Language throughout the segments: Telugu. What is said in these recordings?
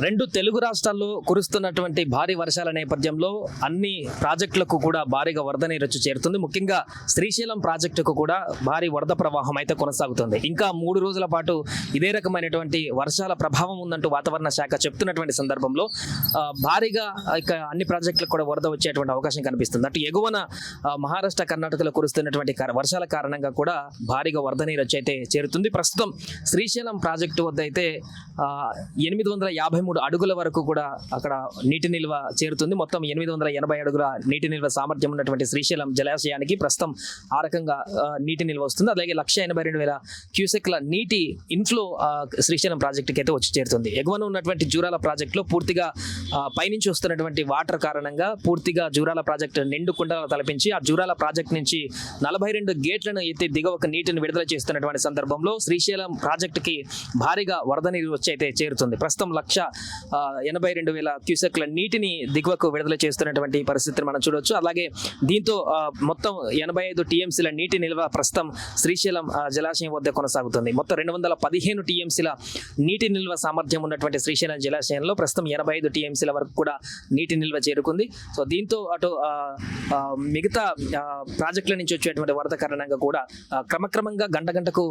రెండు తెలుగు రాష్ట్రాల్లో కురుస్తున్నటువంటి భారీ వర్షాల నేపథ్యంలో అన్ని ప్రాజెక్టులకు కూడా భారీగా వరద నీరు వచ్చి చేరుతుంది. ముఖ్యంగా శ్రీశైలం ప్రాజెక్టుకు కూడా భారీ వరద ప్రవాహం అయితే కొనసాగుతుంది. ఇంకా 3 రోజుల పాటు ఇదే రకమైనటువంటి వర్షాల ప్రభావం ఉందంటూ వాతావరణ శాఖ చెప్తున్నటువంటి సందర్భంలో భారీగా ఇక అన్ని ప్రాజెక్టులకు కూడా వరద వచ్చేటువంటి అవకాశం కనిపిస్తుంది. అటు ఎగువన మహారాష్ట్ర, కర్ణాటకలో కురుస్తున్నటువంటి వర్షాల కారణంగా కూడా భారీగా వరద నీరు వచ్చి అయితే చేరుతుంది. ప్రస్తుతం శ్రీశైలం ప్రాజెక్టు వద్ద అయితే 853 అడుగుల వరకు కూడా అక్కడ నీటి నిల్వ చేరుతుంది. మొత్తం 880 అడుగుల నీటి నిల్వ సామర్థ్యం ఉన్నటువంటి శ్రీశైలం జలాశయానికి ప్రస్తుతం ఆ రకంగా నీటి నిల్వ వస్తుంది. అలాగే 182,000 క్యూసెక్ల నీటి ఇన్ఫ్లో శ్రీశైలం ప్రాజెక్టుకి అయితే వచ్చి చేరుతుంది. ఎగువన ఉన్నటువంటి జూరాల ప్రాజెక్టులో పూర్తిగా పైనుంచి వస్తున్నటువంటి వాటర్ కారణంగా పూర్తిగా జూరాల ప్రాజెక్టు నిండు కుండలు తలపించి ఆ జూరాల ప్రాజెక్టు నుంచి 42 గేట్లను ఎత్తి దిగువకు నీటిని విడుదల చేస్తున్నటువంటి సందర్భంలో శ్రీశైలం ప్రాజెక్టుకి భారీగా వరద నీరు వచ్చి అయితే చేరుతుంది. ప్రస్తుతం 182,000 క్యూసెక్ల నీటిని దిగువకు విడుదల చేస్తున్నటువంటి పరిస్థితిని మనం చూడవచ్చు. అలాగే దీంతో మొత్తం 85 టీఎంసీల నీటి నిల్వ ప్రస్తుతం శ్రీశైలం జలాశయం వద్ద కొనసాగుతుంది. మొత్తం 215 టీఎంసీల నీటి నిల్వ సామర్థ్యం ఉన్నటువంటి శ్రీశైలం జలాశయంలో ప్రస్తుతం 85 టీఎంసీల వరకు కూడా నీటి నిల్వ చేరుకుంది. సో దీంతో అటు మిగతా ప్రాజెక్టుల నుంచి వచ్చేటువంటి వరద కారణంగా కూడా క్రమక్రమంగా గంటకు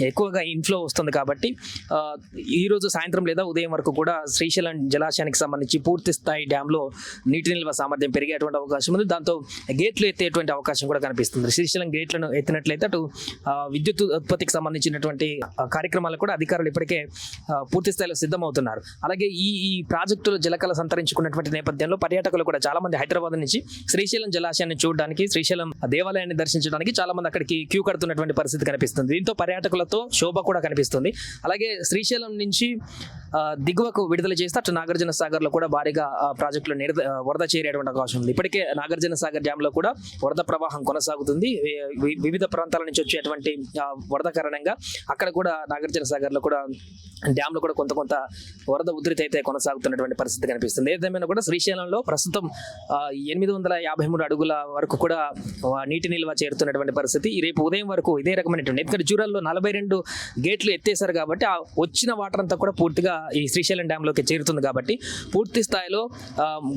ఎక్కువగా ఇన్ఫ్లో వస్తుంది. కాబట్టి ఈరోజు సాయంత్రం లేదా ఉదయం వరకు కూడా శ్రీశైలం జలాశయానికి సంబంధించి పూర్తి స్థాయి డ్యాంలో నీటి నిల్వ సామర్థ్యం పెరిగేటువంటి అవకాశం ఉంది. దాంతో గేట్లు ఎత్తేటువంటి అవకాశం కూడా కనిపిస్తుంది. శ్రీశైలం గేట్లను ఎత్తినట్లయితే అటు విద్యుత్ ఉత్పత్తికి సంబంధించినటువంటి కార్యక్రమాలు కూడా అధికారులు ఇప్పటికే పూర్తి స్థాయిలో సిద్ధమవుతున్నారు. అలాగే ఈ ప్రాజెక్టులు జలకళ సంతరించుకున్నటువంటి నేపథ్యంలో పర్యాటకులు కూడా చాలా మంది హైదరాబాద్ నుంచి శ్రీశైలం జలాశయాన్ని చూడడానికి, శ్రీశైలం దేవాలయాన్ని దర్శించడానికి చాలా మంది అక్కడికి క్యూ కడుతున్నటువంటి పరిస్థితి కనిపిస్తుంది. దీంతో పర్యాటకులతో శోభ కూడా కనిపిస్తుంది. అలాగే శ్రీశైలం నుంచి దిగువకు విడుదల చేస్తే అటు నాగార్జున సాగర్ లో కూడా భారీగా ప్రాజెక్టులు వరద చేరేటువంటి అవకాశం ఉంది. ఇప్పటికే నాగార్జున సాగర్ డ్యామ్ లో కూడా వరద ప్రవాహం కొనసాగుతుంది. వివిధ ప్రాంతాల నుంచి వచ్చేటువంటి వరద కారణంగా అక్కడ కూడా నాగార్జున సాగర్ లో కూడా డ్యామ్ లో కూడా కొంత వరద ఉధృతి అయితే కొనసాగుతున్నటువంటి పరిస్థితి కనిపిస్తుంది. ఏదేమైనా కూడా శ్రీశైలంలో ప్రస్తుతం 853 అడుగుల వరకు కూడా నీటి నిల్వ చేరుతున్నటువంటి పరిస్థితి. రేపు ఉదయం వరకు ఇదే రకమైనటువంటి, ఎందుకంటే జూరాల్లో 42 గేట్లు ఎత్తేసారు కాబట్టి ఆ వచ్చిన వాటర్ అంతా కూడా పూర్తిగా ఈ శ్రీశైలం డ్యామ్ లోకి చేరుతుంది. కాబట్టి పూర్తి స్థాయిలో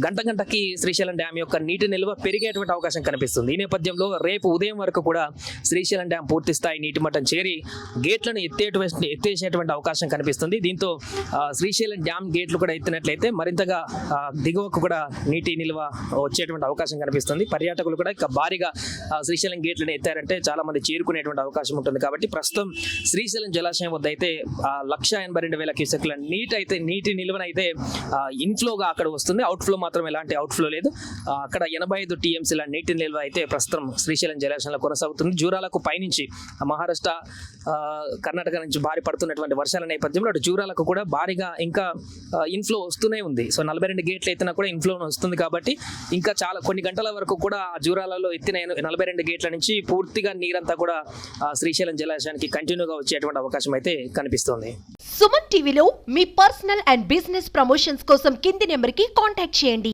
గంటకి శ్రీశైలం డ్యామ్ యొక్క నీటి నిల్వ పెరిగేటువంటి అవకాశం కనిపిస్తుంది. ఈ నేపథ్యంలో రేపు ఉదయం వరకు కూడా శ్రీశైలం డ్యామ్ పూర్తి స్థాయి నీటి మట్టం చేరి గేట్లను ఎత్తేసేటువంటి అవకాశం కనిపిస్తుంది. దీంతో శ్రీశైలం డ్యామ్ గేట్లు కూడా ఎత్తినట్లయితే మరింతగా దిగువకు కూడా నీటి నిల్వ వచ్చేటువంటి అవకాశం కనిపిస్తుంది. పర్యాటకులు కూడా ఇక భారీగా శ్రీశైలం గేట్లను ఎత్తారంటే చాలా మంది చేరుకునేటువంటి అవకాశం ఉంటుంది. కాబట్టి ప్రస్తుతం శ్రీశైలం జలాశయం వద్ద అయితే 182,000 క్యూసెక్ల నీటి నిల్వనైతే ఇన్ఫ్లోగా అక్కడ వస్తుంది. అవుట్ఫ్లో మాత్రం ఎలాంటి అవుట్ఫ్లో లేదు. అక్కడ 85 టీఎంసీల నీటి నిల్వ అయితే ప్రస్తుతం శ్రీశైలం జలాశయంలో కొనసాగుతుంది. జూరాలకు పైనుంచి మహారాష్ట్ర, కర్ణాటక నుంచి భారీ పడుతున్నటువంటి వర్షాల నేపథ్యంలో అటు జూరాలకు కూడా భారీగా ఇంకా ఇన్ఫ్లో వస్తూనే ఉంది. సో 42 గేట్లు ఎత్తినా కూడా ఇన్ఫ్లో వస్తుంది. కాబట్టి ఇంకా చాలా కొన్ని గంటల వరకు కూడా జూరాలలో ఎత్తిన 42 గేట్ల నుంచి పూర్తిగా నీరంతా కూడా శ్రీశైలం జలాశయానికి కంటిన్యూగా వచ్చేటువంటి అవకాశం అయితే కనిపిస్తుంది. సుమన్ టీవీలో మీ పర్సనల్ అండ్ బిజినెస్ ప్రమోషన్స్ కోసం కింది నెంబర్కి కాంటాక్ట్ చేయండి.